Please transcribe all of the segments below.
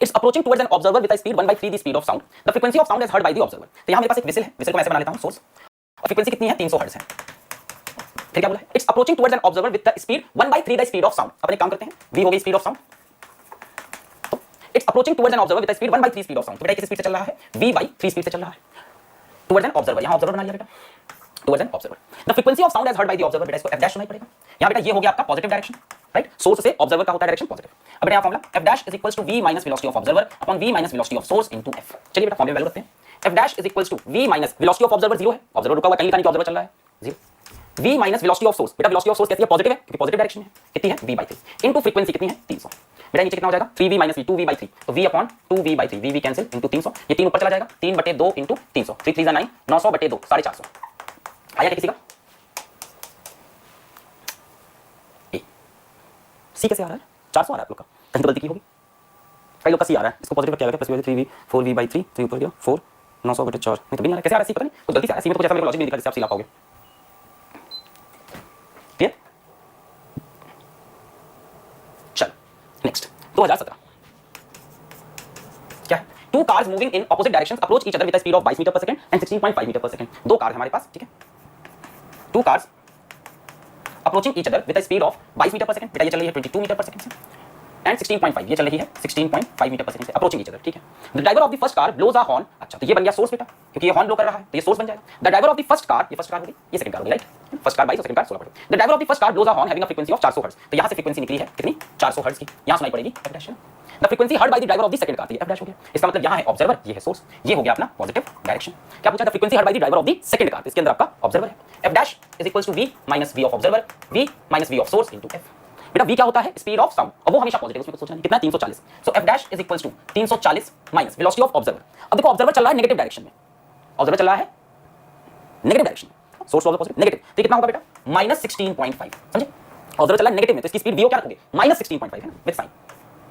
It's approaching towards an observer with a speed 1/3 the speed of sound, the frequency of sound is heard by the observer. तो यहां मेरे पास एक whistle है, whistle को मैं ऐसे बना लेता हूं सोर्स, और फ्रीक्वेंसी कितनी है 300 हर्ट्ज है। फिर क्या बोला है, it's approaching towards an observer with the speed 1/3 the speed of sound. अपन एक काम करते हैं, v हो गई speed of sound, it's approaching towards an observer with the speed 1/3 speed of sound. तो बेटा किस स्पीड से चल रहा है, v/3 स्पीड से चल रहा है टुवर्ड्स एन ऑब्जर्वर। यहां ऑब्जर्वर बना लिया बेटा, towards an observer. The frequency of sound is heard by the observer, बेटा इसको f डैश सुनाई पड़ेगा। यहां बेटा ये हो गया आपका पॉजिटिव डायरेक्शन, राइट, सोर्स से ऑब्जर्वर का होता है डायरेक्शन पॉजिटिव। अब बेटा यहां formula f dash is equals to v minus velocity of observer upon v minus velocity of source into f। चलिए बेटा फॉर्मूला वैल्यू रखते हैं, f dash is equals to v minus velocity of observer 0 है, observer रुका हुआ कहीं का observer चल रहा है 0, v minus velocity of source, बेटा वेलोसिटी ऑफ सोर्स कैसी है, पॉजिटिव है क्योंकि पॉजिटिव डायरेक्शन है, कितनी है v/3 इनटू फ्रीक्वेंसी कितनी है 300। बेटा नीचे कितना हो जाएगा 3v माइनस v 2v/3, तो v upon 2v/3, v cancel into 300, ये 3 ऊपर चला जाएगा 3/2 इनटू 300, 3 3 9 900/2 450। आया किसी का सी कैसे आ रहा है, 400 आ रहा है आप लोग का, कहीं तो गलती की होगी, कई लोग का सी आ रहा है, इसको पॉजिटिव क्या लगा प्लस 3v 4v/3, 3 ऊपर गया 4 900/4, नहीं तो भी नहीं आ रहा, कैसे आ रहा है सी पता नहीं, कुछ गलती से आ रहा है सी में, तो कुछ ऐसा मेरे को लॉजिक नहीं दिखा जिससे आप सी ला पाओगे। क्लियर, चल नेक्स्ट 2017 क्या है, two cars moving in opposite directions approach each other with a speed of 22 metre per second and 16.5 metre per second. दो कार हमारे पास, ठीक है, two cars approaching each other with a speed of 22 metre per second, बेटा ये चल रही है 22 मीटर पर सेकंड से, एंड 16.5 ये चल रही है 16.5 मीटर पर सेकंड से अप्रोचिंग ईच अदर, ठीक है। The driver of the first car blows a horn, अच्छा तो ये बन गया सोर्स बेटा, क्योंकि ये हॉर्न ब्लो कर रहा है तो ये सोर्स बन जाएगा। The driver of the first car, ये फर्स्ट कार होगी, ये सेकंड कार होगी, राइट, फर्स्ट कार 22 और second car 16। The driver of the first car blows a horn having a frequency of 400 hertz, तो यहां से फ्रीक्वेंसी निकली है कितनी 400 हर्ट्ज की, यहां सुनाई पड़ेगी f dash. The frequency heard by the driver of the second car, तो ये f डैश हो गया, इसका मतलब यहां है ऑब्जर्वर, ये है सोर्स, ये हो गया अपना पॉजिटिव डायरेक्शन। क्या पूछा, the frequency heard by the driver of the second car, इसके अंदर आपका ऑब्जर्वर है, f dash is equals to v minus v of observer, v minus v of source into f। बेटा v क्या होता है, स्पीड ऑफ साउंड, और वो हमेशा पॉजिटिव, उसमें कुछ सोचना नहीं, कितना 340, so f dash is equals to 340 minus velocity of observer. अब देखो ऑब्जर्वर चल रहा है नेगेटिव डायरेक्शन में, ऑब्जर्वर चल रहा है नेगेटिव डायरेक्शन में, सोर्स ऑफ पॉजिटिव नेगेटिव, तो कितना होगा बेटा -16.5, समझे, ऑब्जर्वर चल रहा है नेगेटिव में, तो इसकी स्पीड v क्या रखोगे -16.5 है ना, विद साइन।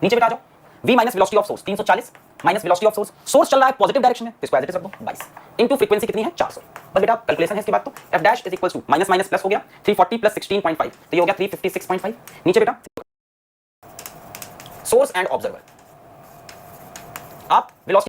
नीचे बेटा आ जाओ, v minus velocity of source 340 minus velocity of source, source चल रहा है पॉजिटिव डायरेक्शन में, तो इसको एज इट इज रख दो 22 इनटू फ्रीक्वेंसी कितनी है 400। बस बेटा कैलकुलेशन है इसके बाद, तो f dash is equals to minus minus plus हो गया 340 प्लस 16.5, तो ये हो गया 356.5। नीचे बेटा सोर्स एंड ऑब्जर्वर, आप वेलोसिटी